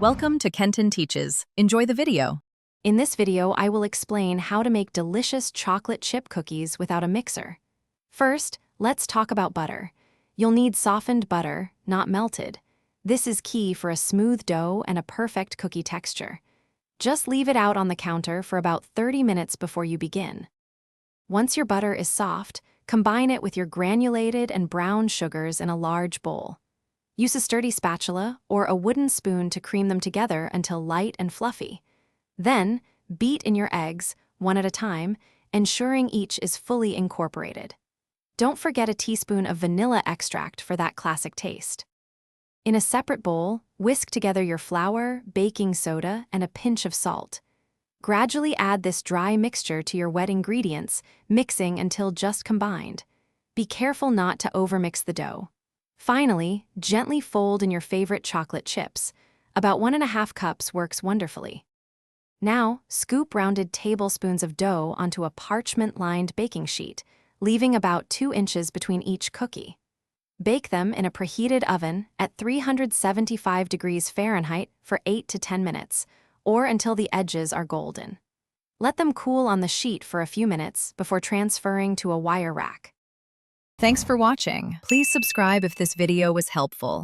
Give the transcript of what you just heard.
Welcome to Kenton Teaches. Enjoy the video. In this video, I will explain how to make delicious chocolate chip cookies without a mixer. First, let's talk about butter. You'll need softened butter, not melted. This is key for a smooth dough and a perfect cookie texture. Just leave it out on the counter for about 30 minutes before you begin. Once your butter is soft, combine it with your granulated and brown sugars in a large bowl. Use a sturdy spatula or a wooden spoon to cream them together until light and fluffy. Then, beat in your eggs, one at a time, ensuring each is fully incorporated. Don't forget a teaspoon of vanilla extract for that classic taste. In a separate bowl, whisk together your flour, baking soda, and a pinch of salt. Gradually add this dry mixture to your wet ingredients, mixing until just combined. Be careful not to overmix the dough. Finally, gently fold in your favorite chocolate chips. About 1.5 cups works wonderfully. Now, scoop rounded tablespoons of dough onto a parchment-lined baking sheet, leaving about 2 inches between each cookie. Bake them in a preheated oven at 375 degrees Fahrenheit for 8 to 10 minutes, or until the edges are golden. Let them cool on the sheet for a few minutes before transferring to a wire rack. Thanks for watching. Please subscribe if this video was helpful.